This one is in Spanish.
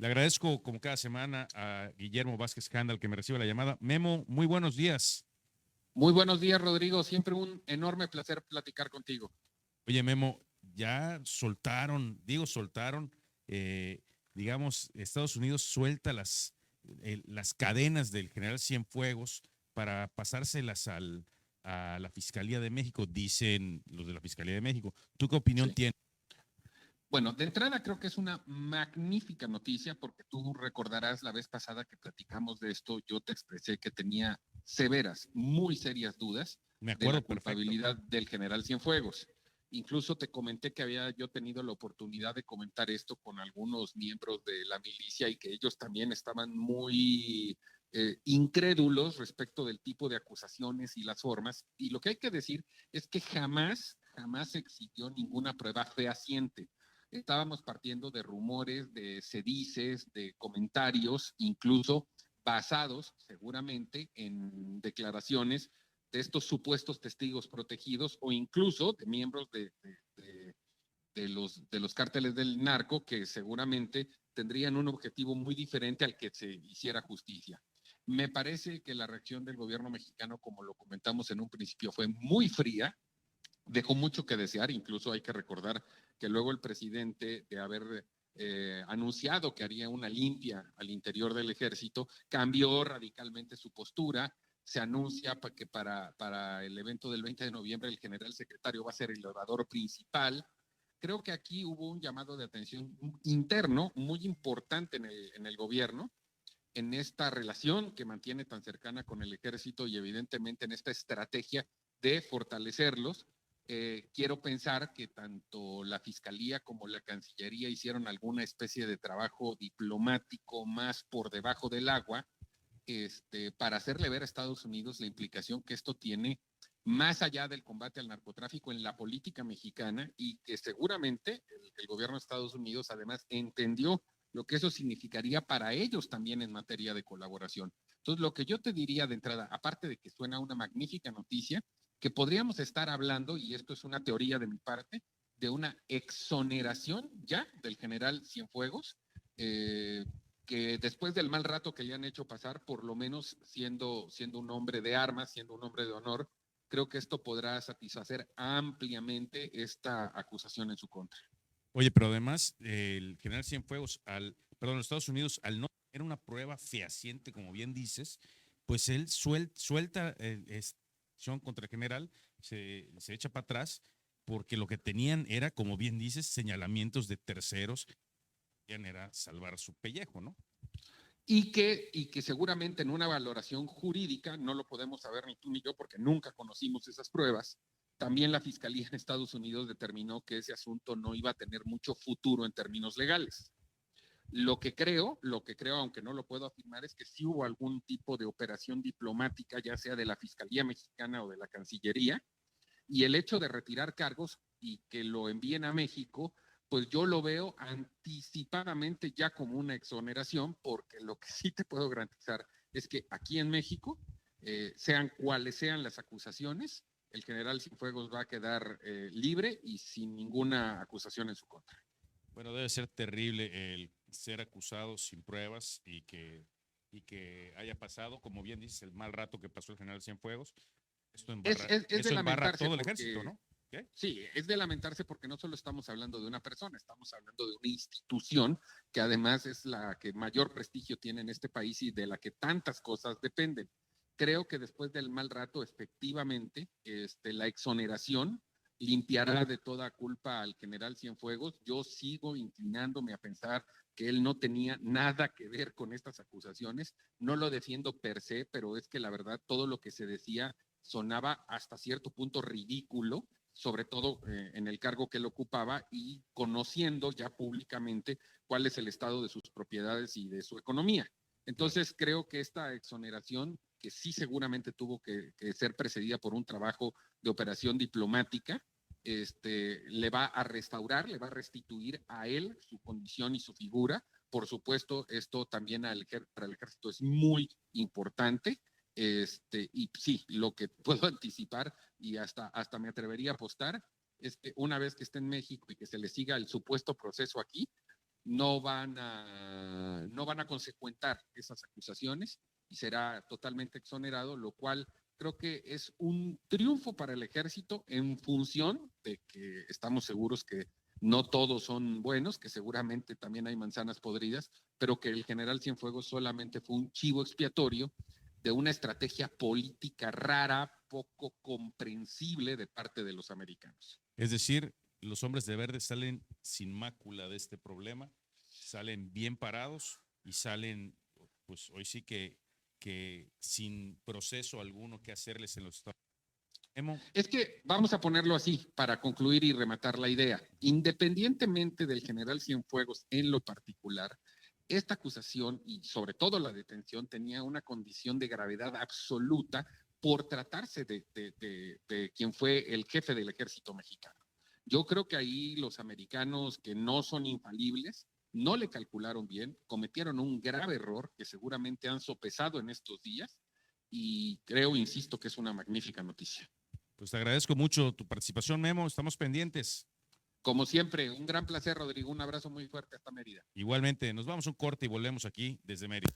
Le agradezco como cada semana a Guillermo Vázquez Handal que me recibe la llamada. Memo, muy buenos días. Muy buenos días, Rodrigo. Siempre un enorme placer platicar contigo. Oye, Memo, ya soltaron, eh, digamos, Estados Unidos suelta las cadenas del general Cienfuegos para pasárselas a la Fiscalía de México, dicen los de la Fiscalía de México. ¿Tú qué opinión Sí. tienes? Bueno, de entrada creo que es una magnífica noticia porque tú recordarás la vez pasada que platicamos de esto, yo te expresé que tenía severas, muy serias dudas Me de la acuerdo perfecto. culpabilidad del general Cienfuegos. Incluso te comenté que había yo tenido la oportunidad de comentar esto con algunos miembros de la milicia y que ellos también estaban muy incrédulos respecto del tipo de acusaciones y las formas. Y lo que hay que decir es que jamás existió ninguna prueba fehaciente. Estábamos partiendo de rumores, de sedices, de comentarios, incluso basados seguramente en declaraciones de estos supuestos testigos protegidos o incluso de miembros de los cárteles del narco que seguramente tendrían un objetivo muy diferente al que se hiciera justicia. Me parece que la reacción del gobierno mexicano, como lo comentamos en un principio, fue muy fría, dejó mucho que desear, incluso hay que recordar que luego el presidente de haber anunciado que haría una limpia al interior del ejército, cambió radicalmente su postura, se anuncia que para el evento del 20 de noviembre el general secretario va a ser el orador principal. Creo que aquí hubo un llamado de atención interno muy importante en el gobierno, en esta relación que mantiene tan cercana con el ejército y evidentemente en esta estrategia de fortalecerlos. Quiero pensar que tanto la Fiscalía como la Cancillería hicieron alguna especie de trabajo diplomático más por debajo del agua, para hacerle ver a Estados Unidos la implicación que esto tiene más allá del combate al narcotráfico en la política mexicana y que seguramente el gobierno de Estados Unidos además entendió lo que eso significaría para ellos también en materia de colaboración. Entonces, lo que yo te diría de entrada, aparte de que suena una magnífica noticia, que podríamos estar hablando, y esto es una teoría de mi parte, de una exoneración ya del general Cienfuegos, que después del mal rato que le han hecho pasar, por lo menos siendo un hombre de armas, siendo un hombre de honor, creo que esto podrá satisfacer ampliamente esta acusación en su contra. Oye, pero además, el general Cienfuegos, los Estados Unidos, al no tener una prueba fehaciente, como bien dices, pues él suelta contra el general, se echa para atrás, porque lo que tenían era, como bien dices, señalamientos de terceros, que era salvar su pellejo, ¿no? Y que seguramente en una valoración jurídica, no lo podemos saber ni tú ni yo porque nunca conocimos esas pruebas, también la Fiscalía en Estados Unidos determinó que ese asunto no iba a tener mucho futuro en términos legales. Lo que creo, aunque no lo puedo afirmar, es que sí hubo algún tipo de operación diplomática, ya sea de la Fiscalía Mexicana o de la Cancillería, y el hecho de retirar cargos y que lo envíen a México, pues yo lo veo anticipadamente ya como una exoneración, porque lo que sí te puedo garantizar es que aquí en México, sean cuales sean las acusaciones, el general Cienfuegos va a quedar libre y sin ninguna acusación en su contra. Bueno, debe ser terrible el ser acusado sin pruebas y que haya pasado, como bien dices, el mal rato que pasó el general Cienfuegos. Es de Eso embarra lamentarse todo el ejército, porque ¿no? ¿Qué? sí, es de lamentarse porque no solo estamos hablando de una persona, estamos hablando de una institución que además es la que mayor prestigio tiene en este país y de la que tantas cosas dependen. Creo que después del mal rato, efectivamente, la exoneración limpiará de toda culpa al general Cienfuegos. Yo sigo inclinándome a pensar que él no tenía nada que ver con estas acusaciones. No lo defiendo per se, pero es que la verdad todo lo que se decía sonaba hasta cierto punto ridículo, sobre todo en el cargo que él ocupaba y conociendo ya públicamente cuál es el estado de sus propiedades y de su economía. Entonces creo que esta exoneración, que sí seguramente tuvo que ser precedida por un trabajo de operación diplomática, le va a restaurar, le va a restituir a él su condición y su figura. Por supuesto, esto también para el ejército es muy importante. Y sí, lo que puedo anticipar y hasta me atrevería a apostar es que una vez que esté en México y que se le siga el supuesto proceso aquí, no van a no van a consecuentar esas acusaciones y será totalmente exonerado, lo cual creo que es un triunfo para el ejército en función de que estamos seguros que no todos son buenos, que seguramente también hay manzanas podridas, pero que el general Cienfuegos solamente fue un chivo expiatorio de una estrategia política rara, poco comprensible de parte de los americanos. Es decir, los hombres de verde salen sin mácula de este problema, salen bien parados y salen, pues hoy sí que sin proceso alguno que hacerles en los Estados Unidos. Es que vamos a ponerlo así para concluir y rematar la idea. Independientemente del general Cienfuegos en lo particular, esta acusación y sobre todo la detención tenía una condición de gravedad absoluta por tratarse de quien fue el jefe del ejército mexicano. Yo creo que ahí los americanos, que no son infalibles, no le calcularon bien, cometieron un grave error que seguramente han sopesado en estos días y creo, insisto, que es una magnífica noticia. Pues te agradezco mucho tu participación, Memo. Estamos pendientes. Como siempre, un gran placer, Rodrigo. Un abrazo muy fuerte hasta Mérida. Igualmente, nos vamos a un corte y volvemos aquí desde Mérida.